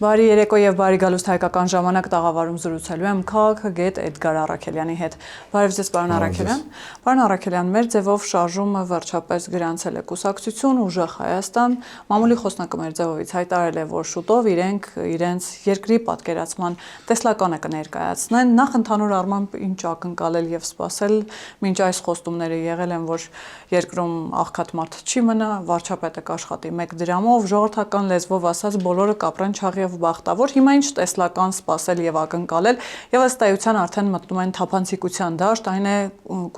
Բարի երեկո եւ բարի գալուստ հայկական ժամանակ տաղավարում զրուցելու եմ քաղաքագետ Էդգար Առաքելյանի հետ։ Բարև ձեզ, պարոն Առաքելյան։ Պարոն Առաքելյան, մեր ձևով շարժումը վերջապես գրանցել է կուսակցություն ուժեղ Հայաստան։ Մամուլի խոսնակը մեր ձևովից հայտարարել է, որ շուտով իրենք իրենց երկրի պատկերացման տեսլականը կներկայացնեն։ Նախ ընդհանուր առմամբ ինչ ակնկալել եւ սպասել, մինչ այս խոստումները եղել են, որ երկրում աղքատ մարդ չի մնա, վարչապետը կաշխատի 1 դրամով, ժողովրդական լեզվով ասած բոլորը կապրեն չաղ եւ բախտավոր։ Հիմա ինչ տեսլական սպասել եւ ակնկալել եւ ըստ էության արդեն մտնում են թափանցիկության դաշտ, այն է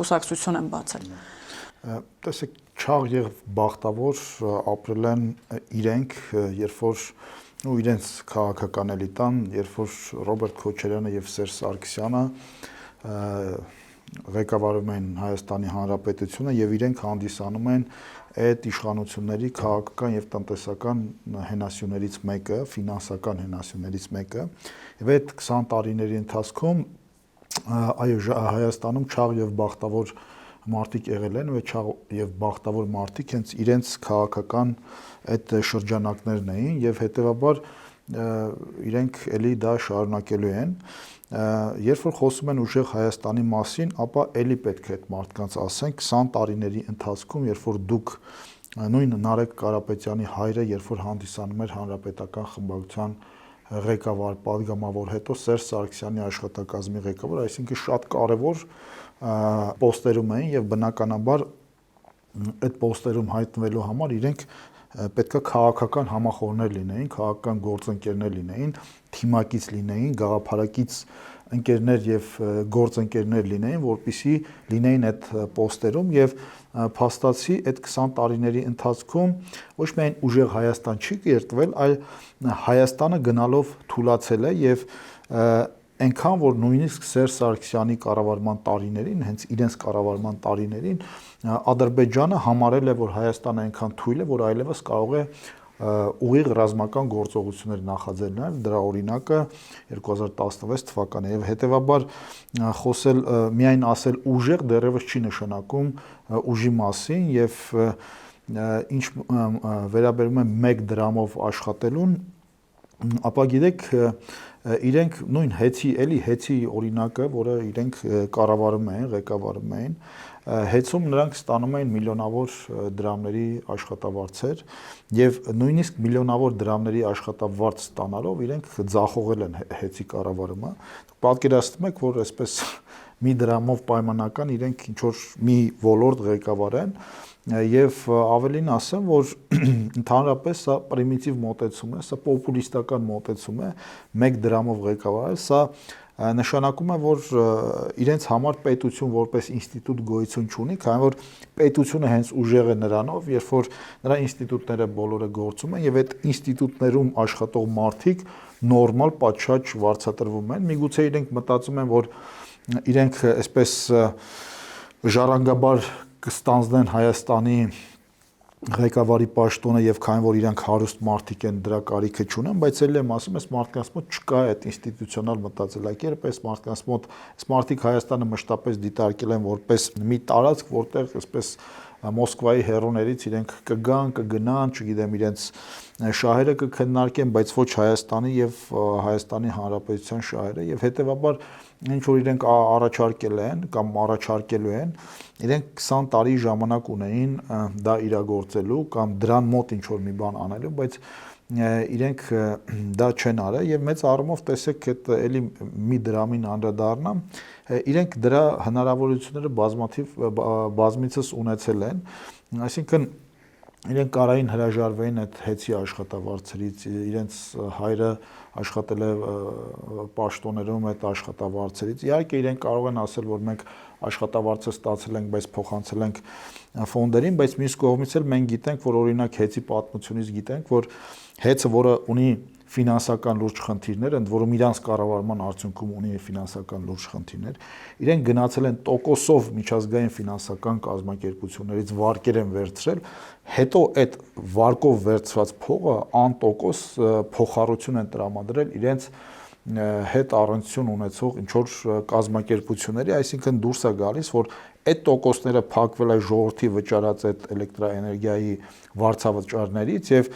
կուսակցություն են բացել։ Տեսեք, չաղ եւ բախտավոր ապրել են իրենք, երբ որ իրենց քաղաքական էլիտան, երբ որ Ռոբերտ Քոչարյանը եւ Սերժ Սարգսյանը ղեկավարում են Հայաստանի Հանրապետությունը եւ իրենք հանդիսանում են այդ իշխանությունների քաղաքական եւ տնտեսական հենասյուներից մեկը, ֆինանսական հենասյուներից մեկը, եւ այդ 20 տարիների ընթացքում այո Հայաստանում չաղ եւ բախտավոր մարդիկ եղել են, ու չաղ եւ բախտավոր մարդիկ հենց իրենց քաղաքական այդ շրջանակներն էին եւ հետեւաբար իրենք էլի դա շարունակելու են։ Երբ որ խոսում են ուժեղ Հայաստանի մասին, ապա էլի պետք է այդ մարդկանց ասենք 20 տարիների ընթացքում, երբ որ դուք նույն Նարեկ Կարապետյանի հայրը, երբ որ հանդիսանում էր հանրապետական խմբակցության ղեկավար, падգամավոր, հետո Սերժ Սարգսյանի աշխատակազմի ղեկավար, այսինքն շատ կարևոր պոստերում էին եւ բնականաբար այդ պոստերում հայտնվելու համար իրենք պետք է քաղաքական համախոհներ լինեին, քաղաքական գործընկերներ լինեին, թիմակից լինեին, գաղափարակից ընկերներ եւ գործընկերներ լինեին, որպիսի լինեին այդ պոստերում եւ փաստացի այդ 20 տարիների ընթացքում ոչ միայն ուժեղ Հայաստան չի կերտվել, այլ Հայաստանը գնալով թուլացել է եւ այնքան որ նույնիսկ Սերժ Սարգսյանի կառավարման տարիներին, հենց իրենց կառավարման տարիներին Ադրբեջանը համարել է, որ Հայաստանը այնքան թույլ է, որ այլևս կարող է ուղիղ ռազմական գործողություններ նախաձեռնել, դրա օրինակը 2016 թվականը եւ հետեւաբար խոսել միայն ասել ուժեղ դեռևս չի նշանակում ուժի մասին եւ ինչ վերաբերում է 1 դրամով աշխատելուն, ապա գիտեք իրենք նույն հեցի օրինակը, որը իրենք կառավարում են, ղեկավարում են, հեցում նրանք ստանում էին միլիոնավոր դրամների աշխատավարձեր եւ նույնիսկ միլիոնավոր դրամների աշխատավարձ ստանալով իրենք ձախողել են հեցի կառավարումը։ Պատկերացնում եք, որ այսպես մի դրամով պայմանական իրենք ինչ որ մի ոլորտ ղեկավարեն եւ ավելին ասեմ, որ ընդհանրապես սա պրիմիտիվ մոտեցում է, սա պոպուլիստական մոտեցում է, 1 դրամով ղեկավարել, սա նշանակում է, որ իրենց համար պետություն որպես ինստիտուտ գոյություն չունի, քանի որ պետությունը հենց ուժեղ է նրանով, երբ որ նրա ինստիտուտները բոլորը գործում են եւ այդ ինստիտուտներում աշխատող մարդիկ նորմալ պատշաճ վարձատրվում են, միգուցե իրենք մտածում են, որ իրենք այսպես ժառանգաբար կստանձնեն Հայաստանի ղեկավարի պաշտոնը եւ քանի որ իրանք հարուստ մարդիկ են դրա կարիքը չունեն, բայց ելի եմ ասում, այս մարդկանց մոտ չկա այդ ինստիտուցիոնալ մտածելակերպ, այս մարդկանց մոտ այս մարդիկ Հայաստանը մշտապես դիտարկել են որպես մի տարածք, որտեղ այսպես Մոսկվայի հերոներից իրենք կգան, կգնան, չգիտեմ, իրենց շահերը կքննարկեն, բայց ոչ Հայաստանի եւ Հայաստանի Հանրապետության շահերը եւ հետեւաբար ինչ որ իրենք առաջարկել են կամ առաջարկելու են, իրենք 20 տարի ժամանակ ունեին դա իրագործելու կամ դրան մոտ ինչ որ մի բան անելու, բայց իրենք դա չեն արել եւ մեծ առումով տեսեք այդ էլի մի դրամին անդրադառնամ, իրենք դրա հնարավորությունները բազմիցս ունեցել են, այսինքն իրենք կարային հրաժարվեին այդ հեցի աշխատավարձերից, իրենց հայրը աշխատել է պաշտոներում այդ աշխատավարձերից, իհարկե իրենք կարող են ասել, որ մենք աշխատավարձը ստացել ենք, բայց փոխանցել ենք ֆոնդերին, բայց մյուս կողմից էլ մենք գիտենք, որ օրինակ հեցի պատմությունից գիտենք, որ հեցը, որը ունի ֆինանսական լուրջ խնդիրներ, ընդ որում իրանց կառավարման արդյունքում ունի ֆինանսական լուրջ խնդիրներ, իրենք գնացել են տոկոսով միջազգային ֆինանսական կազմակերպություններից վարկեր են վերցրել, հետո այդ վարկով վերցված փողը անտոկոս փոխառություն են տրամադրել իրենց հետ առնչություն ունեցող ինչ որ կազմակերպությունների, այսինքն դուրս է գալիս, որ այդ տոկոսները փակվել է ժողովրդի վճարած այդ էլեկտրաէներգիայի վարձավճարներից եւ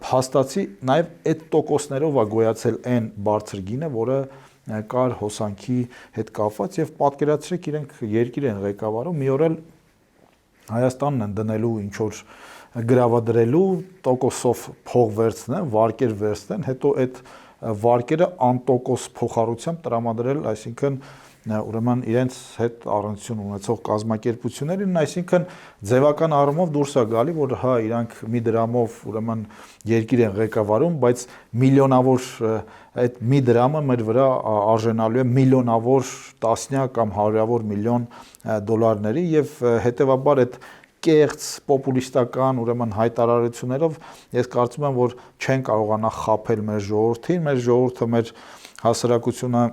փաստացի նաեւ այդ տոկոսներով է գոյացել այն բարձր գինը, որը կար հոսանքի հետ կապված եւ պատկերացրեք իրենք երկիր են ղեկավարում, մի օր էլ Հայաստանն են դնելու ինչ որ գրավադրելու տոկոսով փող վերցնեն, վարկեր վերցնեն, հետո այդ վարկերը անտոկոս փոխառությամբ տրամադրել, այսինքն ուրեմն իրենց հետ առնչություն ունեցող կազմակերպություններին, այսինքն ձևական առումով դուրս է գալի, որ հա իրանք մի դրամով ուրեմն երկիր են ղեկավարում, բայց միլիոնավոր այդ մի դրամը մեր վրա արժանալու է միլիոնավոր տասնյակ կամ հարյուրավոր միլիոն դոլարների եւ հետեւաբար այդ կեղծ պոպուլիստական ուրեմն հայտարարություններով ես կարծում եմ, որ չեն կարողանա խաբել մեր ժողովրդին, մեր ժողովուրդը, մեր հասարակությունը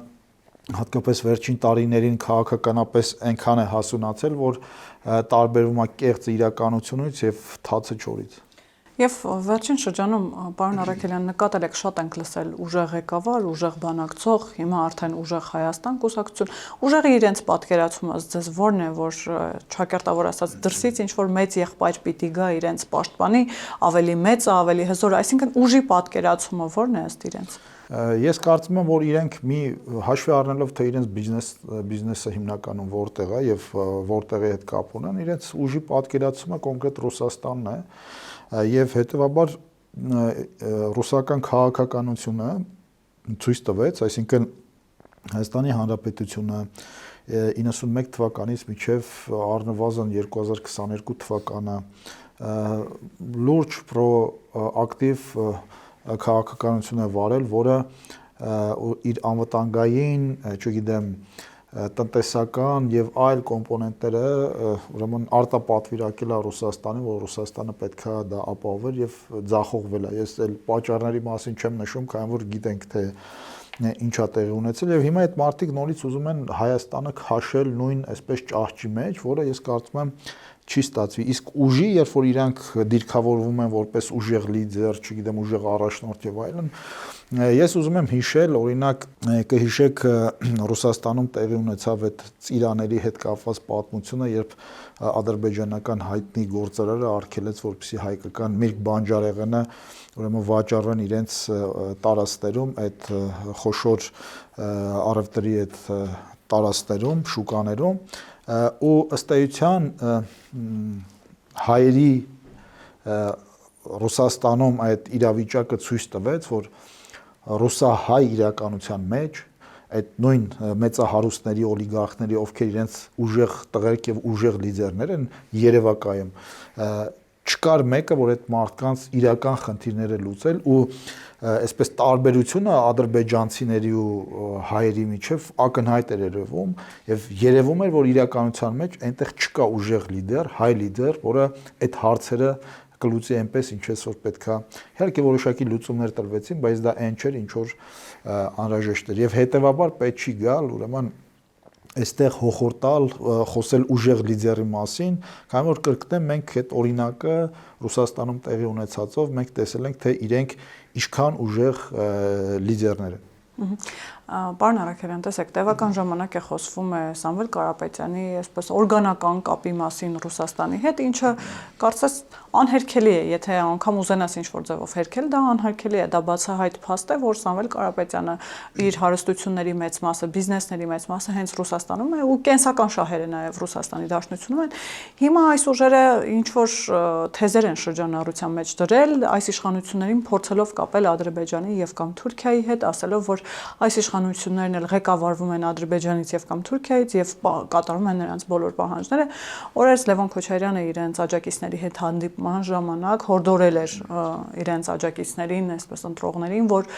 հատկապես վերջին տարիներին քաղաքականապես այնքան է հասունացել, որ տարբերվում է կեղծ իրականությունից եւ թացը չորից։ Եվ վերջին շրջանում, պարոն Առաքելյան, նկատել եք շատ ենք լսել ուժեղ ղեկավար, ուժեղ բանակցող, հիմա արդեն ուժեղ Հայաստան կուսակցություն, ուժեղի իրենց պատկերացումը ձեզ որն է, որ ճակերտավոր ասած դրսից ինչ որ մեծ եղբայր պիտի գա իրենց պաշտպանի, ավելի մեծ, ավելի հզոր, այսինքն ուժի պատկերացումը որն է ըստ իրենց։ Ես կարծում եմ, որ իրենք մի հաշվի առնելով, թե իրենց բիզնեսը հիմնականում որտեղ է եւ որտեղի հետ կապ ունեն, իրենց ուժի պատկերացումը կոնկրետ Ռուսաստանն է եւ հետեւաբար ռուսական քաղաքականությունը ցույց տվեց, այսինքն Հայաստանի Հանրապետությունը 91 թվականից մինչև առնվազն 2022 թվականը լուրջ պրոակտիվ քաղաքականություն է վարել, որը իր անվտանգային, չգիտեմ, տնտեսական եւ այլ կոմպոնենտները ուրեմն արտապատվիրակել է Ռուսաստանին, որ Ռուսաստանը պետքա դա ապահովել եւ ձախողվել է։ Ես էլ պատճառների մասին չեմ նշում, քանի որ գիտենք թե ինչա տեղի ունեցել եւ հիմա այդ մարտիկ նորից ուզում են Հայաստանը քաշել նույն այսպես ճահճի մեջ, որը ես կարծում եմ չի ստացվի, իսկ ուժի, երբ որ իրանք դիրքավորվում են որպես ուժեղ լիդեր, չգիտեմ, ուժեղ առաջնորդ եւ այլն, ես ուզում եմ հիշել, օրինակ, կհիշեք Ռուսաստանում տեղի ունեցավ այդ ծիրաների հետ կապված պատմությունը, երբ ադրբեջանական հայտնի գործարարը արգելեց, որպեսզի հայկական Միրգ բանջարեղենը ուրեմն վաճառեն իրենց տարածքներում, այդ խոշոր առևտրի այդ տարածքներում, շուկաներում ու ըստ էության հայերի Ռուսաստանում այդ իրավիճակը ցույց տվեց, որ ռուսահայ իրականության մեջ այդ նույն մեծահարուստների օլիգարխների, ովքեր իրենց ուժեղ տղերք եւ ուժեղ լիդերներ են երևակայում, չկար մեկը, որ այդ մարդկանց իրական խնդիրները լուծել ու այսպես տարբերությունը ադրբեջանցիների ու հայերի միջև ակնհայտ էր երևում եւ երևում էր, որ իրականության մեջ այնտեղ չկա ուժեղ լիդեր, հայ լիդեր, որը այդ հարցերը կլուծի այնպես, ինչպես որ պետքա։ Իհարկե որոշակի լուծումներ տրվեցին, բայց դա այն չէր, ինչ որ անհրաժեշտ էր եւ հետեւաբար պետք չի գալ, ուրեմն այստեղ հոխորտալ, խոսել ուժեղ լիդերի մասին, քանի որ կրկնեմ, մենք այդ օրինակը Ռուսաստանում տեղի ունեցածով մենք տեսել ենք, թե իրենք ինչքան ուժեղ լիդերներ են։ Պարոն Առաքելյան, տեսեք, տևական ժամանակ է խոսվում է Սամվել Կարապետյանի այսպես օրգանական կապի մասին Ռուսաստանի հետ, ինչը կարծես անհերքելի է, եթե անգամ ուզենաս ինչ-որ ձևով հերքել, դա անհերքելի է, դա բացահայտ փաստ է, որ Սամվել Կարապետյանը իր հարստությունների մեծ մասը, բիզնեսների մեծ մասը հենց Ռուսաստանում է ու կենսական շահերը նաև Ռուսաստանի Դաշնությունում են։ Հիմա այս ուժերը ինչ-որ թեզեր են շրջանառության մեջ դրել, այս իշխանություններին փորձելով կապել Ադրբեջանի եւ կամ Թուրքիայի հետ, ասելով, որ այս իշխանություններն էլ ղեկավարվում են Ադրբեջանից եւ կամ Թուրքիայից եւ կատարում են նրանց բոլոր պահանջները։ Օրերս Լևոն Քոչարյանը իրենց աջակիցների հետ հանդիպման ժամանակ հորդորել էր իրենց աջակիցներին, այսպես ընտրողներին, որ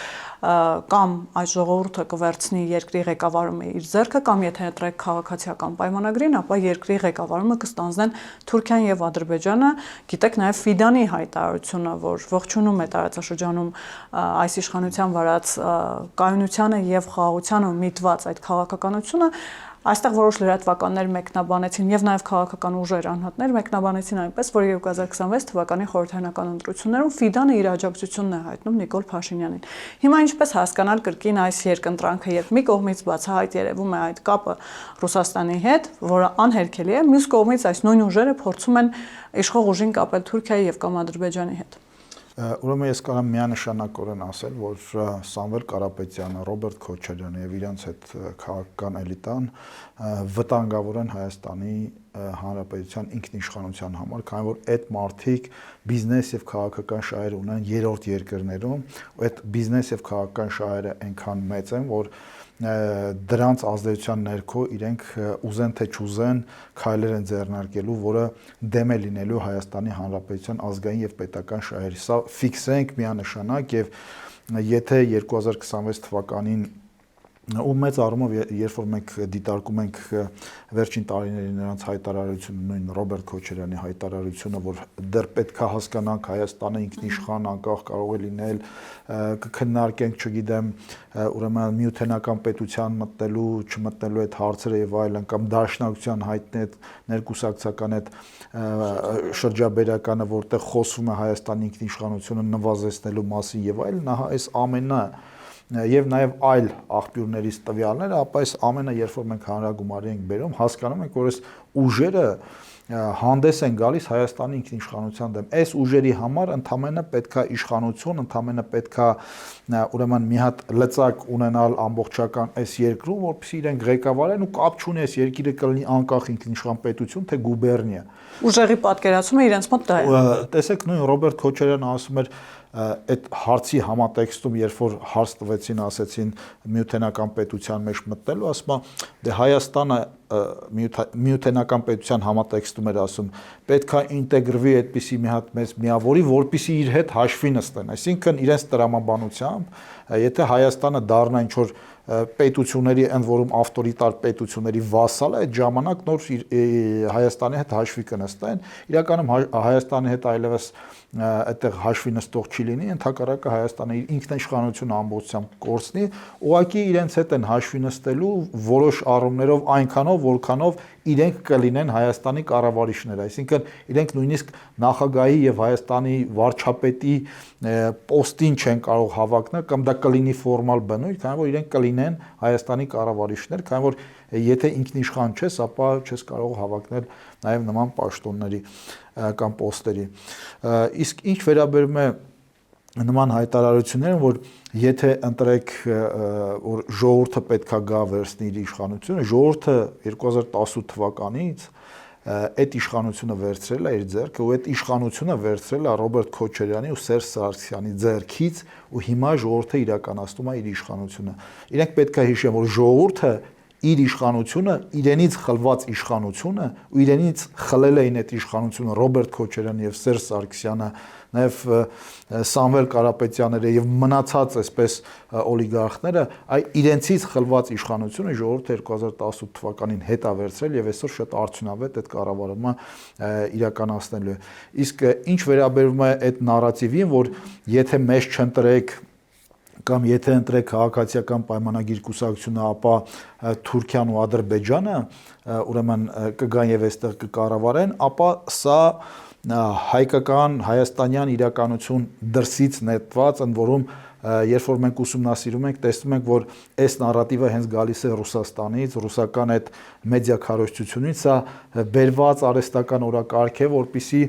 կամ այս ժողովուրդը կվերցնի երկրի ղեկավարումը իր ձեռքը, կամ եթե ընտրեք քաղաքացիական պայմանագրին, ապա երկրի ղեկավարումը կստանձնեն Թուրքիան եւ Ադրբեջանը։ Գիտեք նաեւ Ֆիդանի հայտարարությունը, որ ողջունում է տարածաշրջանում այս իշխանության վարած կայունությանը եւ խաղաղությանը միտված այդ քաղաքականությունը, Այստեղ որոշ լրատվականներ մեկնաբանեցին եւ նաեւ քաղաքական ուժեր անհատներ մեկնաբանեցին այնպես, որ 2026 թվականի խորհրդարանական ընտրություններում Ֆիդանը իր աջակցությունն է հայտնում Նիկոլ Փաշինյանին։ Հիմա ինչպես հասկանալ կրկին այս երկընտրանքը, երբ մի կողմից բացահայտ երևում է այդ կապը Ռուսաստանի հետ, որը անհերքելի է, մյուս կողմից այս նույն ուժերը փորձում են իշխող ուժին կապել Թուրքիայի եւ կամ Ադրբեջանի հետ։ Ուրեմն ես կարող եմ միանշանակորեն ասել, որ Սամվել Կարապետյանը, Ռոբերտ Քոչարյանը եւ իրենց այդ քաղաքական էլիտան վտանգավոր են Հայաստանի Հանրապետության ինքնիշխանության համար, քանի որ այդ մարդիկ բիզնես եւ քաղաքական շահեր ունեն երրորդ երկրներում, ու այդ բիզնես եւ քաղաքական շահերը այնքան մեծ են, որ դրանց ազդեցության ներքո իրենք ուզեն թե չուզեն քայլեր են ձեռնարկելու, որը դեմ է լինելու Հայաստանի Հանրապետության ազգային եւ պետական շահերի։ Սա ֆիքսենք միանշանակ եւ եթե 2026 թվականին ու մեծ առումով երբ որ մենք դիտարկում ենք վերջին տարիների նրանց հայտարարությունը, նույն Ռոբերտ Քոչարյանի հայտարարությունը, որ դեռ պետք է հասկանանք Հայաստանը ինքնիշխան անկախ կարող է լինել, կքննարկենք, չգիտեմ, ուրեմն միութենական պետության մտնելու, չմտնելու այդ հարցերը եւ այլն, կամ դաշնակցության հայտնի այդ ներկուսակցական այդ շրջաբերականը, որտեղ խոսվում է Հայաստանի ինքնիշխանությունը նվազեցնելու մասին եւ այլն, ահա այս ամենը եւ նաեւ այլ աղբյուրներից տվյալները, ապա այս ամենը երբ որ մենք հանրագումարի ենք բերում, հասկանում ենք, որ այս ուժերը հանդես են գալիս Հայաստանի ինքնիշխանության դեմ։ Այս ուժերի համար ընդամենը պետքա իշխանություն, ընդամենը պետքա ուրեմն մի հատ լծակ ունենալ ամբողջական այս երկրում, որպեսզի իրենք ղեկավարեն ու կապ չունի այս երկիրը կլինի անկախ ինքնիշխան պետություն, թե գուբերնիա։ Ուժերի պատկերացումը իրենց մոտ դա է։ Տեսեք, նույն Ռոբերտ Քոչարյանը ասում էր այդ հարցի համատեքստում, երբ որ հարց տվեցին, ասեցին միութենական պետության մեջ մտնելու, ասում է, դե Հայաստանը միութենական պետության համատեքստում էր ասում, պետքա ինտեգրվի այդպիսի մի հատ մեծ միավորի, որպեսզի իր հետ հաշվի նստեն։ Այսինքն իրենց տրամաբանությամբ, եթե Հայաստանը դառնա ինչ որ պետությունների, ընդ որում ավտորիտար պետությունների վասալ է, այդ ժամանակ նոր Հայաստանի հետ հաշվի կնստեն։ Իրականում Հայաստանի հետ այլևս այդտեղ հաշվի նստող չի լինի, ընդհակառակը Հայաստանը իր ինքնիշխանությունը ամբողջությամբ կորցնի, ուղղակի իրենց հետ են հաշվի նստելու որոշ առումներով այնքանով, որքանով իրենք կլինեն Հայաստանի կառավարիչները, այսինքն իրենք նույնիսկ նախագահի եւ Հայաստանի վարչապետի պոստին չեն կարող հավակնել, կամ դա կլինի ֆորմալ բնույթ, քանի որ իրենք կլինեն Հայաստանի կառավարիչներ, քանի որ եթե ինքնիշխան չես, ապա չես կարող հավակնել նաեւ նման պաշտոնների կամ պոստերի։ Իսկ ինչ վերաբերում է նման հայտարարություններին, որ եթե ընտրեք, որ ժողովուրդը պետքա գա վերցնի իր իշխանությունը, ժողովուրդը 2018 թվականից այդ իշխանությունը վերցրել է իր ձեռքը, ու այդ իշխանությունը վերցրել է Ռոբերտ Քոչարյանի ու Սերժ Սարգսյանի ձեռքից, ու հիմա ժողովուրդը իրականացնում է իր իշխանությունը։ Իրենք պետքա հիշեն, որ ժողովուրդը իր իշխանությունը, իրենից խլված իշխանությունը, ու իրենից խլել էին այդ իշխանությունը Ռոբերտ Քոչարյանը եւ Սերժ Սարգսյանը, նաեւ Սամվել Կարապետյանները եւ մնացած այսպես օլիգարխները, այ իրենցից խլված իշխանությունը ժողովուրդը 2018 թվականին հետա վերցրել եւ այսօր շատ արդյունավետ այդ կառավարումը իրականացնելու է։ Իսկ ինչ վերաբերում է այդ նարատիվին, որ եթե մեզ չընտրեք կամ եթե ընտրեք քաղաքացիական պայմանագիր կուսակցությունը, ապա Թուրքիան ու Ադրբեջանը ուրեմն կգան եւ այստեղ կկառավարեն, ապա սա հայկական հայաստանյան իրականություն դրսից նետված, ընդ որում երբ որ մենք ուսումնասիրում ենք, տեսնում ենք, որ այս նարատիվը հենց գալիս է Ռուսաստանից, ռուսական այդ մեդիա քարոզչությունից, սա բերված արհեստական օրակարգ է, որպեսզի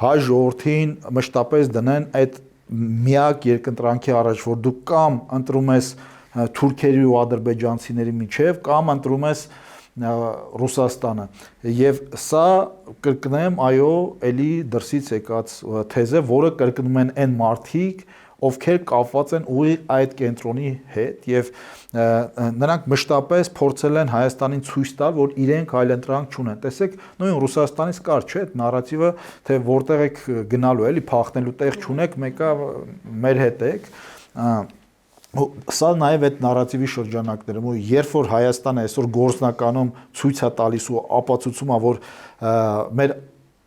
հայ ժողովրդին մշտապես դնեն այդ միակ երկընտրանքի առաջ, որ դու կամ ընտրում ես թուրքերի ու ադրբեջանցիների միջև, կամ ընտրում ես Ռուսաստանը, եւ սա կրկնեմ, այո, էլի դրսից եկած թեզ է, որը կրկնում են այն մարդիկ, ովքեր կապված են ուղիղ այդ կենտրոնի հետ, եւ նրանք մշտապես փորձել են Հայաստանին ցույց տալ, որ իրենք այլընտրանք չունեն։ Տեսեք, նույն Ռուսաստանից կար, չէ՞, այդ նարատիվը, թե որտեղ եք գնալու, էլի փախնելու տեղ չունեք, մեկը մեր հետ եք։ Սա նաև այդ նարատիվի շրջանակներում, ու երբ որ Հայաստանը այսօր գործնականում ցույց է տալիս ու ապացուցում է, որ մեր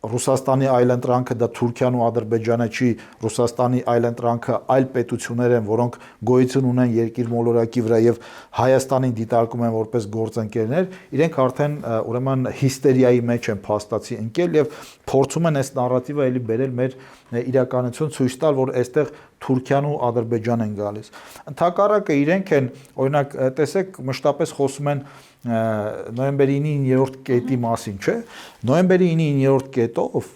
Ռուսաստանի այլընտրանքը դա Թուրքիան ու Ադրբեջանը չի, Ռուսաստանի այլընտրանքը այլ պետություններ են, որոնք գոյություն ունեն երկիր մոլորակի վրա եւ Հայաստանին դիտարկում են որպես գործընկերներ, իրենք արդեն ուրեմն հիստերիայի մեջ են փաստացի ընկել եւ փորձում են այս նարատիվը էլի բերել մեր իրականություն ցույց տալ, որ այստեղ Թուրքիան ու Ադրբեջան են գալիս։ Ընդհակառակը իրենք են, օրինակ, տեսեք, մշտապես խոսում են նոյեմբերի 9-ի 9-րդ կետի մասին, չէ՞։ Նոյեմբերի 9-ի 9-րդ կետով,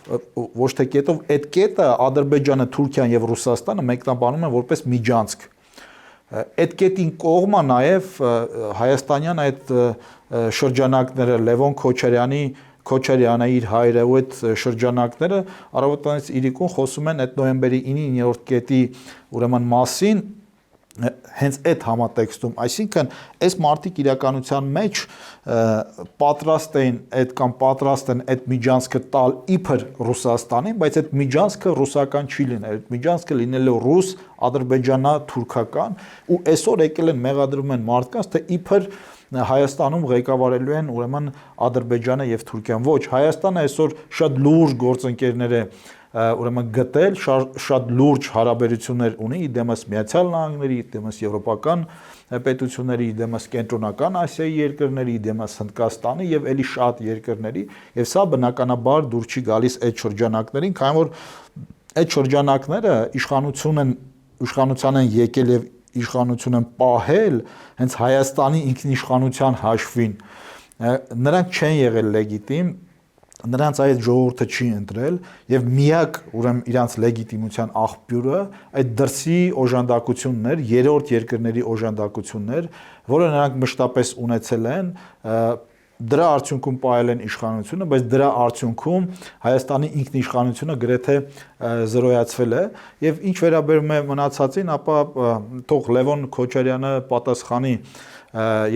ոչ թե կետով, այդ կետը Ադրբեջանը, Թուրքիան եւ Ռուսաստանը մեկնաբանում են որպես միջանցք։ Այդ կետին կողմը նաեւ հայաստանյան այդ շրջանակները Լևոն Քոչարյանը իր հայրը ու այդ շրջանակները առավոտանից իրիկուն խոսում են այդ նոյեմբերի 9-ի 9-րդ կետի ուրեմն մասին հենց այդ համատեքստում, այսինքն այս մարտիկ իրականության մեջ պատրաստ են այդ միջանցքը տալ իբր Ռուսաստանին, բայց այդ միջանցքը ռուսական չի լինել, այդ միջանցքը լինելու ռուս, ադրբեջանա-թուրքական ու այսօր եկել են մեղադրում են մարդկանց, թե իբր Հայաստանում ղեկավարելու են ուրեմն Ադրբեջանը եւ Թուրքիան։ Ոչ, Հայաստանը այսօր շատ լուրջ գործընկերներ է ուրեմն գտել, շատ լուրջ հարաբերություններ ունի իդեմս Միացյալ Նահանգների, իդեմս եվրոպական պետությունների, իդեմս կենտրոնական Ասիայի երկրների, իդեմս Հնդկաստանի եւ ելի շատ երկրների, եւ սա բնականաբար դուր չի գալիս այդ շրջանակներին, քանի որ այդ շրջանակները իշխանության են եկել եւ իշխանություն են պահել հենց Հայաստանի ինքնիշխանության հաշվին։ Նրանք չեն եղել լեգիտիմ, նրանց այդ ժողովուրդը չի ընտրել եւ միակ ուրեմն իրանց լեգիտիմության աղբյուրը այդ դրսի օժանդակություններ, երրորդ երկրների օժանդակություններ, որը նրանք մշտապես ունեցել են, դրա արդյունքում պահել են իշխանությունը, բայց դրա արդյունքում Հայաստանի ինքնիշխանությունը գրեթե զրոյացվել է եւ ինչ վերաբերում է մնացածին, ապա թող Լևոն Քոչարյանը պատասխանի,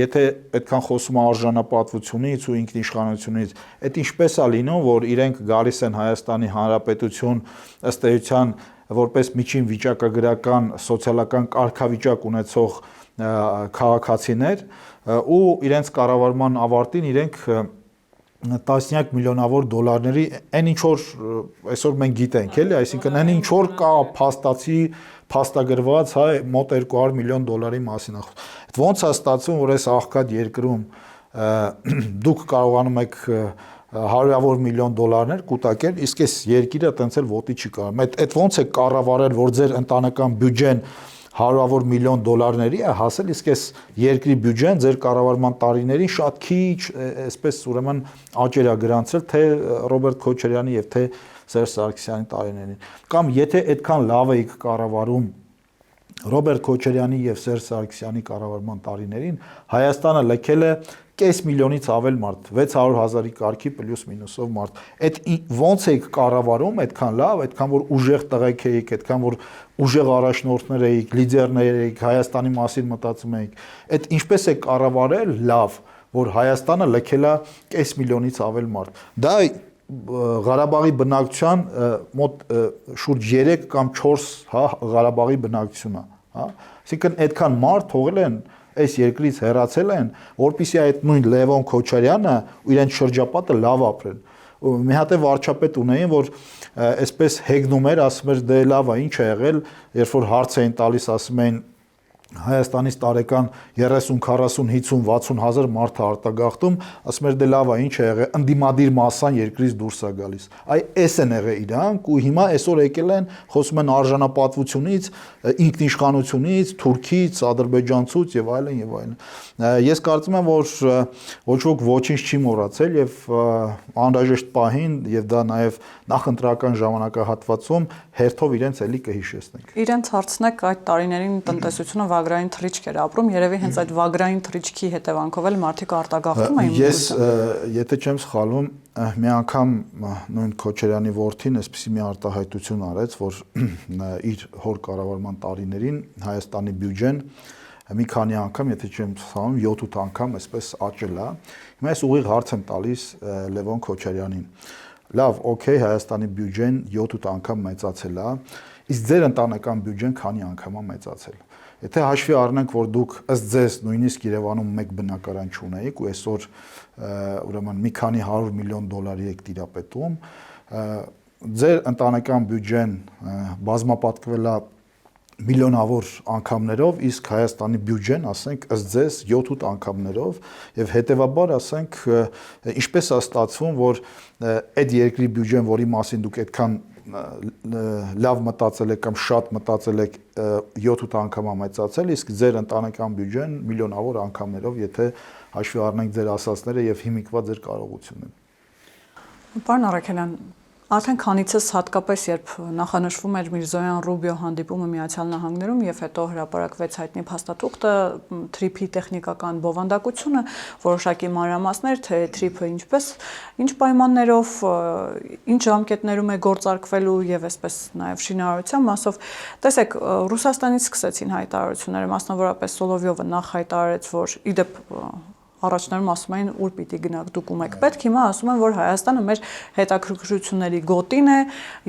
եթե այդքան խոսում է արժանապատվությունից ու ինքնիշխանությունից, այդ ինչպես է լինում, որ իրենք գալիս են Հայաստանի Հանրապետություն ըստ էության որպես միջին վիճակագրական սոցիալական կարգավիճակ ունեցող քաղաքացիներ ու իրենց կառավարման ավարտին իրենք տասնյակ միլիոնավոր դոլարների այն ինչ որ այսօր մենք գիտենք, էլի, այսինքն այն ինչ որ կա փաստագրված, հա, մոտ 200 միլիոն դոլարի մասին է խոսքը։ Ոնց է ստացվում, որ այս աղքատ երկրում դուք կարողանում եք հարյուրավոր միլիոն դոլարներ կուտակել, իսկ այս երկիրը տենց էլ ոտի չի կարող։ Այդ ոնց է կառավարել, որ ձեր ընտանեկան բյուջեն հարյուրավոր միլիոն դոլարների է հասել, իսկ այս երկրի բյուջեն ձեր կառավարման տարիներին շատ քիչ, այսպես ուրեմն աճեր է գրանցել թե Ռոբերտ Քոչարյանի եւ թե Սերժ Սարգսյանի տարիներին։ Կամ եթե այդքան լավ էիք կառավարում Ռոբերտ Քոչարյանի եւ Սերժ Սարգսյանի կառավարման տարիներին, Հայաստանը լքել է կես միլիոնից ավել մարդ, 600,000-ի կարգի պլյուս մինուսով մարդ։ Այդ ոնց եք կառավարում, այդքան լավ, այդքան որ ուժեղ տղեկ էիք, այդքան որ ուժեղ առաջնորդներ էիք, լիդերներ էիք, Հայաստանի մասին մտածում էիք։ Այդ ինչպես է կառավարել լավ, որ Հայաստանը լքել է կես միլիոնից ավել մարդ։ Դա Ղարաբաղի բնակչության մոտ շուրջ 3 կամ 4, հա, Ղարաբաղի բնակչությունը, հա։ Այսինքն այդքան մարդ թողել են այս երկրից հեռացել են, որպեսզի այդ նույն Լևոն Քոչարյանը ու իրենց շրջապատը լավ ապրեն։ Մի հատ է վարչապետ ունեին, որ այսպես հեգնում էր, ասում էր դե լավ է, ինչ է եղել, երբ որ հարց էին տալիս, ասում էին Հայաստանից տարեկան 30, 40, 50, 60 հազար մարդ է արտագաղթում, ասում էր դե լավ է, ինչ է եղել, ընդդիմադիր մասսան երկրից դուրս է գալիս։ Այ էս են եղել իրանք ու հիմա այսօր եկել են, խոսում են արժանապատվությունից, ինքնիշխանությունից, Թուրքից, ադրբեջանցուց եւ այլն եւ այլն։ Ես կարծում եմ, որ ոչ ոք ոչինչ չի մոռացել եւ անհրաժեշտ պահին եւ դա նաեւ նախընտրական ժամանակահատվածում հերթով իրենց էլի կհիշեցնենք։ Իրենց հարցնեք այդ տարիներին տնտեսությունը վագրային թռիչք էր ապրում, երևի հենց այդ վագրային թռիչքի հետևանքով էլ մարդիկ արտագաղթում էին։ Ես եթե չեմ սխալվում, մի անգամ նույն Քոչարյանի որդին այսպեսի մի արտահայտություն արեց, որ իր հոր կառավարման տարիներին Հայաստանի բյուջեն մի քանի անգամ, եթե չեմ սխալվում, 7-8 անգամ այսպես աճել է։ Հիմա ես ուղիղ հարց եմ տալիս Լևոն Քոչարյանին։ Լավ, օքեյ, Հայաստանի բյուջեն 7-8 անգամ մեծացել է, իսկ ձեր ընտանեկան բյուջեն քանի անգամ է մեծացել։ Եթե հաշվի առնենք, որ դուք ըստ ձեզ նույնիսկ Երևանում մեկ բնակարան չունեիք ու այսօր ուրեմն մի քանի 100 միլիոն դոլարի եք տիրապետում, ձեր ընտանեկան բյուջեն բազմապատկվել է միլիոնավոր անգամներով, իսկ Հայաստանի բյուջեն, ասենք, ըստ ձեզ 7-8 անգամներով, եւ հետեւաբար, ասենք, ինչպես է ստացվում, որ այդ երկրի բյուջեն, որի մասին դուք այդքան լավ մտածել եք կամ շատ մտածել եք 7-8 անգամ մեծացել, իսկ ձեր ընտանեկան բյուջեն միլիոնավոր անգամներով, եթե հաշվի առնենք ձեր ասածները եւ հիմիկված ձեր կարողությունները։ Պարոն Արաքելյան, արդեն քանիցս հատկապես երբ նախանշվում էր Միրզոյան-Ռուբիո հանդիպումը Միացյալ Նահանգներում եւ հետո հրապարակվեց հայտնի փաստաթուղթը թրիփի տեխնիկական բովանդակությունը, որոշակի մանրամասներ, թե թրիփը ինչ պայմաններով, ինչ ժամկետներում է գործարկվելու եւ այսպես նաեւ շինարարության մասով, տեսեք, Ռուսաստանից սկսեցին հայտարարությունները, մասնավորապես Սոլովյովը նախ հայտարարեց, որ իդեպ առաջներում ասում էին ուր պիտի գնաք դուք ում եք պետք, հիմա ասում են որ Հայաստանը մեր հետաքրքրությունների գոտին է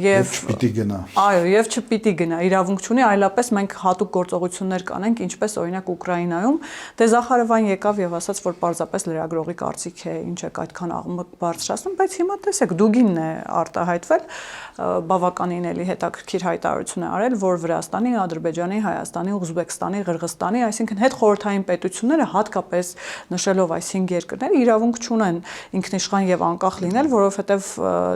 եւ չպիտի գնա։ Այո, եւ չպիտի գնա, իրավունք չունի, այլապես մենք հատուկ գործողություններ կանենք, ինչպես օրինակ Ուկրաինայում։ Դե Զախարովան եկավ եւ ասաց, որ պարզապես լրագրողի կարծիք է, ինչ եք այդքան աղմուկ բարձրացնում, բայց հիմա տեսեք, Դուգինն է արտահայտվել, բավականին էլի հետաքրքիր հայտարարություն է արել, որ Վրաստանի, Ադրբեջանի, Հայաստանի, Ուզբեկստանի, Ղրղստանի, այսինքն հետխորհրդային պետությունները հատկապես նշելով այս 5 երկրները իրավունք չունեն ինքնիշխան եւ անկախ լինել, որովհետեւ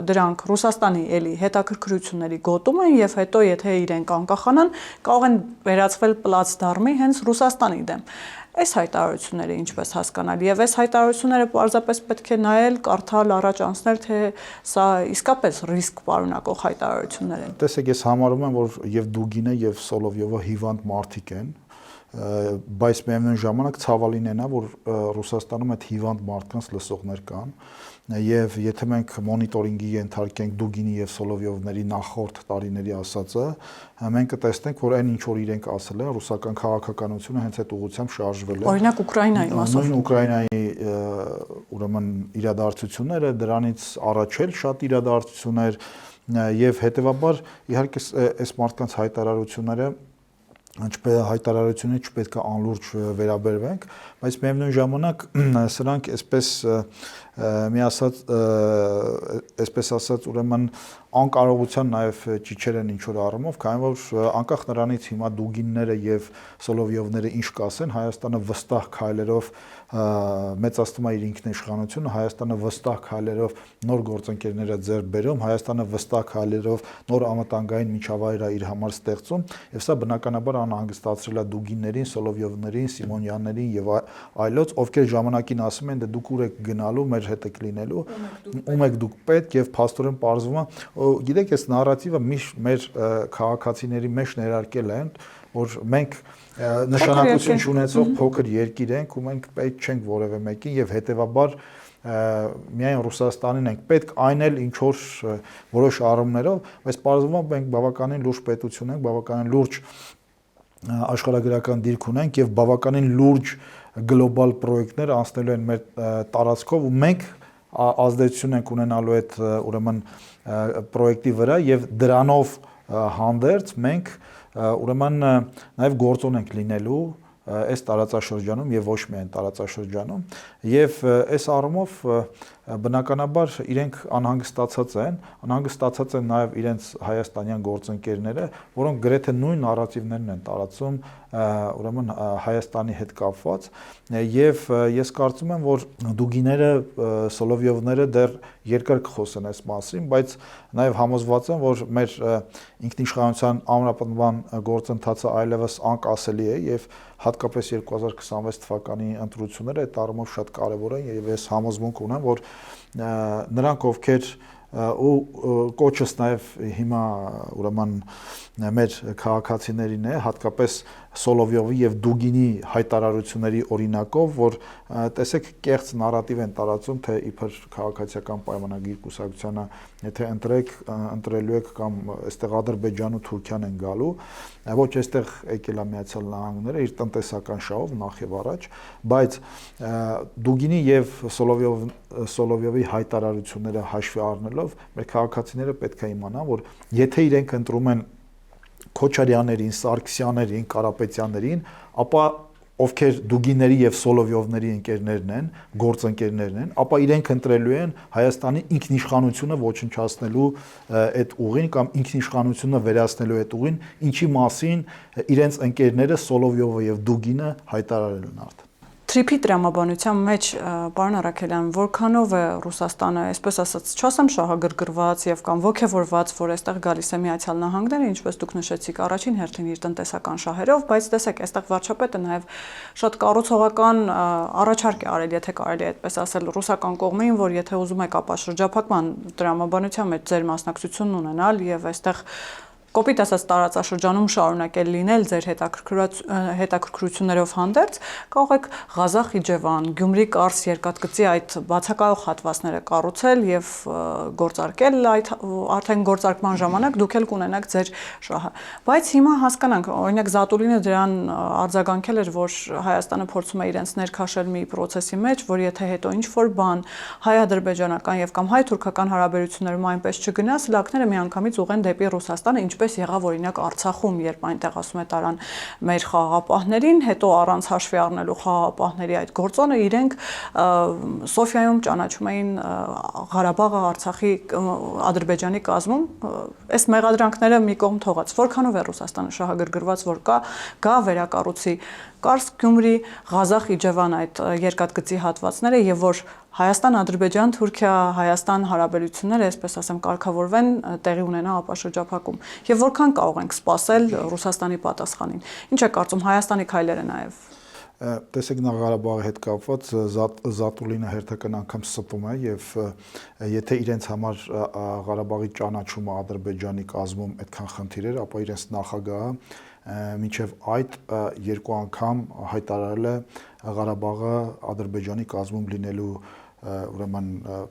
դրանք Ռուսաստանի էլի հետաքրքրությունների գոտում են եւ հետո եթե իրենք անկախանան, կարող են վերածվել պլացդարմի հենց Ռուսաստանի դեմ։ Այս հայտարարությունները ինչպես հասկանալ եւ այս հայտարարությունները պարզապես պետք է նայել, կարդալ, առաջ անցնել, թե սա իսկապես ռիսկ պարունակող հայտարարություններ են։ Տեսեք, ես համարում եմ, որ եւ Դուգինը եւ Սոլովյովը հիվանդ մարդիկ են, բայց միևնույն ժամանակ ցավալին է, որ Ռուսաստանում այդ հիվանդ մարդկանց լսողներ կան եւ եթե մենք մոնիտորինգի ենթարկենք Դուգինի եւ Սոլովյովների նախորդ տարիների ասածը, մենք կտեսնենք, որ այն ինչ որ իրենք ասել են, ռուսական քաղաքականությունը հենց այդ ուղղությամբ շարժվել է։ Օրինակ Ուկրաինայի մասով։ Նույն Ուկրաինայի ուրեմն իրադարձությունները, դրանից առաջ էլ շատ իրադարձություններ եւ հետեւաբար իհարկե այս մարդկանց հայտարարությունները հայտարարությունը չպետք է անլուրջ վերաբերվենք, բայց միևնույն ժամանակ սրանք այսպես ասած ուրեմն անկարողության նաև ճիչեր են ինչ-որ առումով, քանի որ անկախ նրանից հիմա Դուգինները եւ Սոլովյովները ինչ կասեն, Հայաստանը վստահ քայլերով մեծացնում է իր ինքնիշխանությունը, Հայաստանը վստահ քայլերով նոր գործընկերները ձեռք բերում, Հայաստանը վստահ քայլերով նոր անվտանգային միջավայր է իր համար ստեղծում, եւ սա բնականաբար անհանգստացրել է Դուգիններին, Սոլովյովներին, Սիմոնյաններին եւ այլոց, ովքեր ժամանակին ասում են, դե դուք ուր եք գնալու, մեր հետ եք լինելու, ում եք դուք պետք եւ փաստորեն պարզվում է, գիտեք, այս նարատիվը մեր քաղաքացիների մեջ ներարկել են, որ մենք նշանակություն չունեցող փոքր երկիր ենք ու մենք պետք չենք որևէ մեկին եւ հետեւաբար միայն Ռուսաստանին ենք պետք, այն էլ ինչ որ որոշ առումներով, բայց պարզվում է մենք բավականին լուրջ պետություն ենք, բավականին լուրջ աշխարհագրական դիրք ունենք եւ բավականին լուրջ գլոբալ պրոյեկտներ անցնելու են մեր տարածքով ու մենք ազդեցություն ենք ունենալու այդ ուրեմն պրոյեկտի վրա եւ դրանով հանդերձ մենք ուրեմն նաեւ գործոն ենք լինելու այս տարածաշրջանում եւ ոչ միայն տարածաշրջանում եւ այս առումով բնականաբար իրենք անհանգստացած են նաեւ իրենց հայաստանյան գործընկերները, որոնք գրեթե նույն նարատիվներն են տարածում ուրեմն Հայաստանի հետ կապված եւ ես կարծում եմ, որ Դուգիները, Սոլովյովները դեռ երկար կխոսեն այս մասին, բայց նաեւ համոզված եմ, որ մեր ինքնիշխանության ամրապնդման գործընթացը այլևս անկասելի է եւ հատկապես 2026 թվականի ընտրությունները այդ առումով շատ կարեւոր են եւ ես համոզմունք ունեմ, որ նրանք ովքեր ու կոչս նաև հիմա ուրեմն մեր քաղաքացիներին է, հատկապես Սոլովյովի եւ Դուգինի հայտարարությունների օրինակով, որ տեսեք կեղծ նարատիվ են տարածում, թե իբր քաղաքացիական պայմանագիր կուսակցությանը, եթե ընտրելու եք կամ այստեղ Ադրբեջան ու Թուրքիան են գալու, ոչ այստեղ եկել է Միացյալ Նահանգները իր տնտեսական շահով նախ եւ առաջ, բայց Դուգինի եւ Սոլովյովի հայտարարությունները հաշվի առնելով մեր քաղաքացիները պետք է իմանան, որ եթե իրենք ընտրում են Քոչարյաններին, Սարգսյաններին, Կարապետյաններին, ապա ովքեր Դուգիների եւ Սոլովյովների ընկերներն են, գործընկերներն են, ապա իրենք ընտրելու են Հայաստանի ինքնիշխանությունը ոչնչացնելու այդ ուղին կամ ինքնիշխանությունը վերացնելու այդ ուղին, ինչի մասին իրենց ընկերները Սոլովյովը եւ Դուգինը հայտարարել են արդեն։ Թրիփի տրամաբանության մեջ, պարոն Արաքելյան, որքանով է Ռուսաստանը, այսպես ասած, չասեմ շահագրգռված եւ կամ ոգևորված, որ այստեղ գալիս է Միացյալ Նահանգները, ինչպես դուք նշեցիք, առաջին հերթին իր տնտեսական շահերով, բայց տեսեք, այստեղ վարչապետը նաեւ շատ կառուցողական առաջարկ է արել, եթե կարելի է այդպես ասել, ռուսական կողմին, որ եթե ուզում եք ապա շրջափակման տրամաբանության մեջ ձեր մասնակցությունն ունենալ եւ այստեղ կոպիտ ասած տարածաշրջանում շարունակել լինել ձեր հետաքրքրություններով հանդերձ, կարող եք Ղազախ Իջևան, Գյումրի Կարս երկաթգծի այդ բացակայող հատվածները կառուցել եւ գործարկել այդ արդեն գործարկման ժամանակ դուք էլ կունենաք ձեր շահը։ Բայց հիմա հասկանանք, օրինակ Զատուլինը դրան արձագանքել էր, որ Հայաստանը փորձում է իրենց ներքաշել մի process-ի մեջ, որ եթե հետո ինչ որ բան հայ-ադրբեջանական եւ կամ հայ-թուրքական հարաբերություններում այնպես չգնա, սլակները միանգամից ուղեն դեպի Ռուսաստանը, ինչպես եղավ օրինակ Արցախում, երբ այնտեղ ասում է տարան մեր խաղաղապահներին, հետո առանց հաշվի առնելու խաղաղապահների այդ գործոնը իրենք Սոֆիայում ճանաչում էին Ղարաբաղը Արցախի Ադրբեջանի կազմում, այս մեղադրանքները մի կողմ թողած, որքանով է Ռուսաստանը շահագրգռված, որ գա վերակառուցի Կարս Գյումրի, Ղազախ Իջևան այդ երկաթգծի հատվածները եւ որ Հայաստան-Ադրբեջան, Թուրքիա-Հայաստան հարաբերությունները, այսպես ասեմ, կարգավորվեն, տեղի ունենա ապա շրջափակում։ Եվ որքան կարող ենք սպասել Ռուսաստանի պատասխանին։ Ինչ է կարծում Հայաստանի քայլերը նաեւ։ Տեսեք Ղարաբաղի հետ կապված Զատուլինը հերթական անգամ ստում է եւ եթե իրենց համար Ղարաբաղի ճանաչումը Ադրբեջանի կազմում այդքան խնդիր էր, ապա իրենց նախագահը մինչև այդ երկու անգամ հայտարարել է Ղարաբաղը Ադրբեջանի կազմում լինելու ուրեմն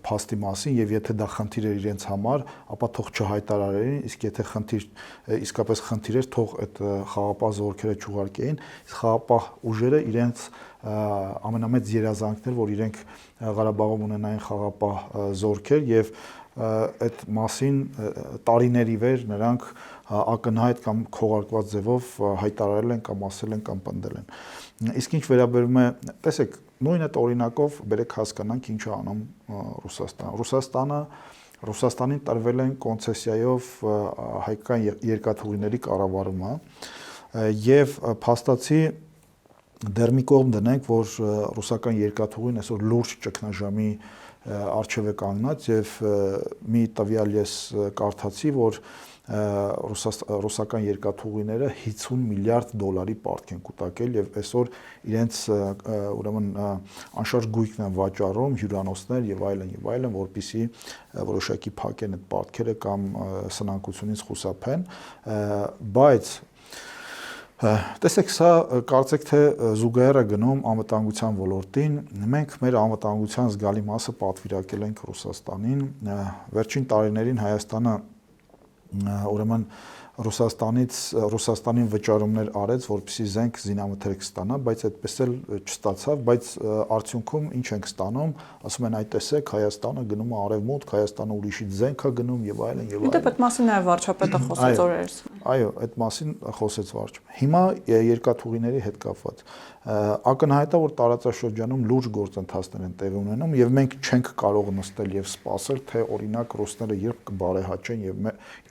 փաստի մասին եւ եթե դա խնդիր էր իրենց համար, ապա թող չհայտարարեին, իսկ եթե իսկապես խնդիր էր, թող այդ խաղապահ զորքերը չուղարկեին, իսկ խաղապահ ուժերը իրենց ամենամեծ երազանքն էր, որ իրենք Ղարաբաղում ունենային խաղապահ զորքեր եւ այդ մասին տարիների վեր նրանք ակնհայտ կամ քողարկված ձևով հայտարարել են կամ ասել են կամ պնդել են։ Իսկ ինչ վերաբերում է, տեսեք, նույն այդ օրինակով բերեք հասկանանք ինչ է անում Ռուսաստանը։ Ռուսաստանին տրվել են կոնցեսիայով հայկական երկաթուղիների կառավարումը եւ փաստացի դեռ մի կողմ դնենք, որ ռուսական երկաթուղին այսօր լուրջ ճգնաժամի արժև է կանգնած եւ մի տվյալ ես կարդացի, որ ռուսական երկաթուղիները 50 միլիարդ դոլարի պարտք են կուտակել եւ այսօր իրենց ուրեմն անշարժ գույքն են վաճառում հյուրանոցներ եւ այլն, որպեսզի որոշակի փակեն այդ պարտքերը կամ սնանկությունից խուսափեն, բայց տեսեք, սա կարծեք թե զուգահեռ է գնում անվտանգության ոլորտին, մենք մեր անվտանգության զգալի մասը պատվիրակել ենք Ռուսաստանին, վերջին տարիներին Հայաստանը ուրեմն Ռուսաստանին վճարումներ արեց, որպեսզի զենք զինամթերք ստանա, բայց այդպես էլ չստացավ, բայց արդյունքում ինչ ենք ստանում, ասում են այ տեսեք Հայաստանը գնում է արևմուտք, Հայաստանը ուրիշից զենք է գնում եւ այլն եւ այլն։ Դե այդ մասին նաեւ վարչապետը խոսեց օրերս։ Այո, այդ մասին խոսեց վարչապետը։ Հիմա երկաթուղիների հետ կապված ակնհայտ է, որ տարածաշրջանում լուրջ գործընթացներ են տեղի ունենում եւ մենք չենք կարող նստել եւ սպասել, թե օրինակ ռուսները երբ կբարեհաճեն եւ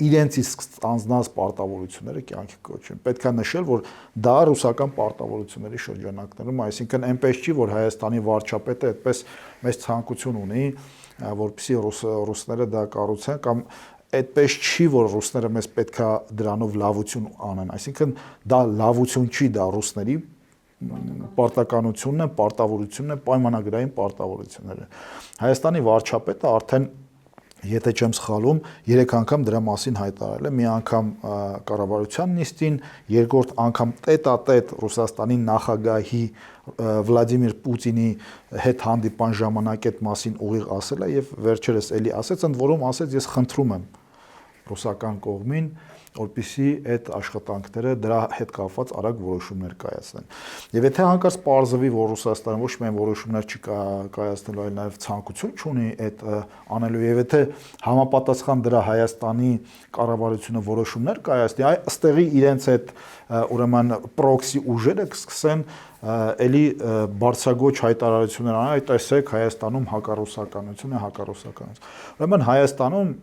իրենց իսկ ստանձնած պարտավորությունները կյանքի կոչեն։ Պետք է նշել, որ դա ռուսական պարտավորությունների շրջանակներում, այսինքն այնպես չի, որ Հայաստանի վարչապետը այդպես մեծ ցանկություն ունի, որպեսզի ռուսները դա կառուցեն կամ այդպես չի, որ ռուսները մեզ պետքա դրանով լավություն անեն, այսինքն դա լավություն չի, դա ռուսների պարտականությունն է, պարտավորությունն է, պայմանագրային պարտավորություններ են։ Հայաստանի վարչապետը արդեն, եթե չեմ սխալվում, 3 անգամ դրա մասին հայտարարել է, մի անգամ կառավարության նիստին, երկրորդ անգամ տետատետ Ռուսաստանի նախագահի Վլադիմիր Պուտինի հետ հանդիպան ժամանակ այդ մասին ուղիղ ասել է եւ վերջերս էլի ասեց, ընդ որում ասեց, ես խնդրում եմ ռուսական կողմին, որպեսզի այդ աշխատանքները դրա հետ կապված արագ որոշումներ կայացնեն։ Եվ եթե հանկարծ պարզվի, որ Ռուսաստանը ոչ միայն որոշումներ չի կայացնելու, այլ նաև ցանկություն չունի այդ անելու, եւ եթե համապատասխան դրա Հայաստանի կառավարությունը որոշումներ կայացնի, այստեղի իրենց այդ ուրեմն պրոքսի ուժերը կսկսեն էլի բարձրագույն հայտարարություններ անել, տեսեք Հայաստանում հակառուսականություն է, հակառուսականություն։ Ուրեմն Հայաստանում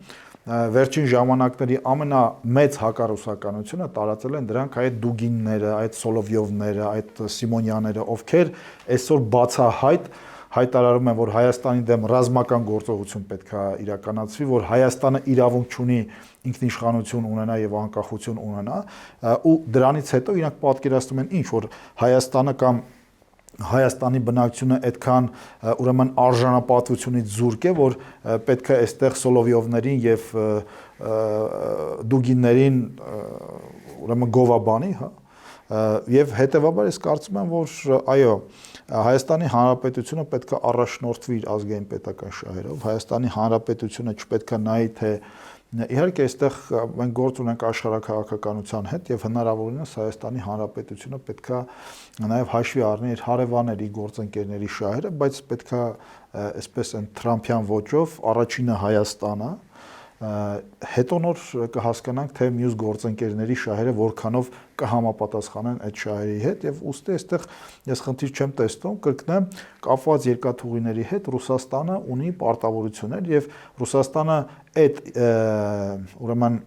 վերջին ժամանակների ամենամեծ հակառուսականությունը տարածել են դրանք այդ Դուգինները, այդ Սոլովյովները, այդ Սիմոնյանները, ովքեր այսօր բացահայտ հայտարարում են, որ Հայաստանի դեմ ռազմական գործողություն պետք է իրականացվի, որ Հայաստանը իրավունք ունի ինքնիշխանություն ունենա եւ անկախություն ունենա, ու դրանից հետո իրանք պատկերացնում են ինչ, որ Հայաստանը կամ Հայաստանի բնակչությունը այդքան ուրեմն արժանապատվությունից զուրկ է, որ պետք է այստեղ Սոլովյովներին եւ Դուգիններին ուրեմն գովաբանի, հա, եւ հետեւաբար ես կարծում եմ, որ այո, Հայաստանի Հանրապետությունը պետք է առաջնորդվի իր ազգային պետական շահերով, Հայաստանի Հանրապետությունը չպետք է նայի, թե իհարկե այստեղ մենք գործ ունենք աշխարհաքաղաքականության հետ եւ հնարավորինս Հայաստանի Հանրապետությունը պետք է նաեւ հաշվի առնի իր հարևանների գործընկերների շահերը, բայց պետք է այսպես են Թրամփյան ոճով առաջինը Հայաստանը, հետո նոր կհասկանանք, թե մյուս գործընկերների շահերը որքանով կհամապատասխանեն այդ շահերի հետ եւ ուստի այստեղ ես խնդիր չեմ տեսնում, կրկնեմ, կապված երկաթուղիների հետ Ռուսաստանը ունի պարտավորություններ եւ Ռուսաստանը այդ ուրեմն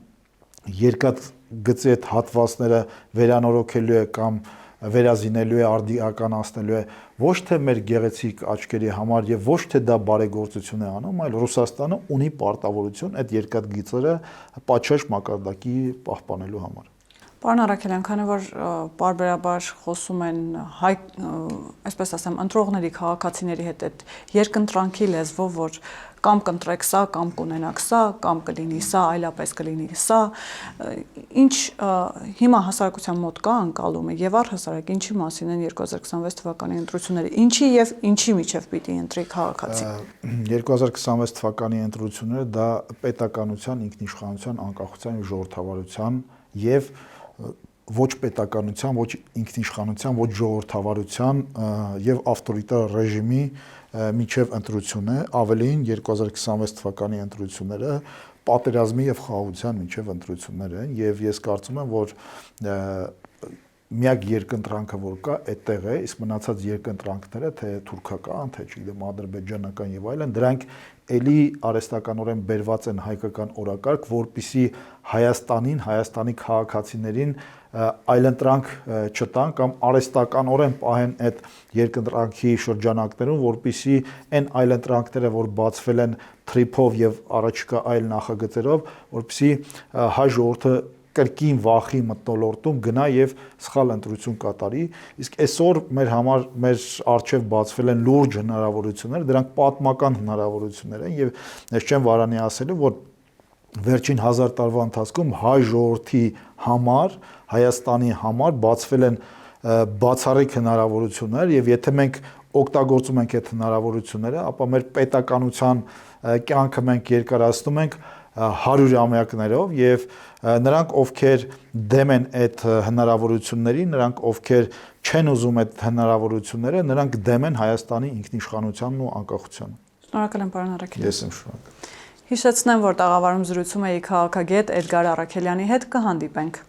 երկաթգծի այդ հատվածները վերանորոգելու է կամ վերազինելու է, արդիականացնելու է ոչ թե մեր գեղեցիկ աչքերի համար եւ ոչ թե դա բարեգործություն է անում, այլ Ռուսաստանը ունի պարտավորություն այդ երկաթգծերը պատշաճ մակարդակի պահպանելու համար։ Պարոն Արաքելյան, քանի որ պարբերաբար խոսում են այսպես ասեմ, ընտրողների, քաղաքացիների հետ այդ երկընտրանքի լեզվով, որ կամ կընտրեք սա, կամ կունենաք սա, կամ կլինի սա, այլապես կլինի սա, ինչ հիմա հասարակության մոտ կա անկալումը եւ առհասարակ ինչի մասին են 2026 թվականի ընտրությունները, ինչի եւ ինչի միջև պիտի ընտրի քաղաքացին։ 2026 թվականի ընտրությունները դա պետականության, ինքնիշխանության, անկախության եւ ժողովրդավարության եւ ոչ պետականության, ոչ ինքնիշխանության, ոչ ժողովրդավարության եւ ավտորիտար ռեժիմի միջև ընտրություն է, ավելին 2026 թվականի ընտրությունները պատերազմի եւ խաղաղության միջև ընտրություններ են եւ ես կարծում եմ, որ միակ երկընտրանքը որ կա, այդտեղ է, իսկ մնացած երկընտրանքները, թե թուրքական, թե չգիտեմ, ադրբեջանական եւ այլն, դրանք էլի արհեստականորեն բերված են հայկական օրակարգ, որպիսի Հայաստանին, Հայաստանի քաղաքացիներին այլընտրանք չտան կամ արհեստականորեն պահեն այդ երկընտրանքի շրջանակներում, որպիսի այն այլընտրանքները, որ բացվել են թրիփով եւ առաջիկա այլ նախագծերով, որպիսի հայ ժողովուրդը կրկին վախի մթնոլորտում գնա եւ սխալ ընտրություն կատարի, իսկ այսօր մեր համար մեր արժեվ բացվել են լուրջ հնարավորություններ, դրանք պատմական հնարավորություններ են եւ ես չեմ վարանի ասելու, որ վերջին 1000 տարվա ընթացքում հայ ժողովրդի համար, Հայաստանի համար բացվել են բացառիկ հնարավորություններ եւ եթե մենք օգտագործում ենք այդ հնարավորությունները, ապա մեր պետականության կյանքը մենք երկարացնում ենք 100-ամյակներով եւ նրանք ովքեր դեմ են այդ հնարավորությունների, նրանք ովքեր չեն ուզում այդ հնարավորությունները, նրանք դեմ են Հայաստանի ինքնիշխանությանն ու անկախությանը։ Շնորհակալ եմ, պարոն Արաքելյան։ Ես եմ շնորհակալ։ Հիշեցնեմ, որ տաղավարում զրուցում էի քաղաքագետ Էդգար Արաքելյանի հետ, կհանդիպենք։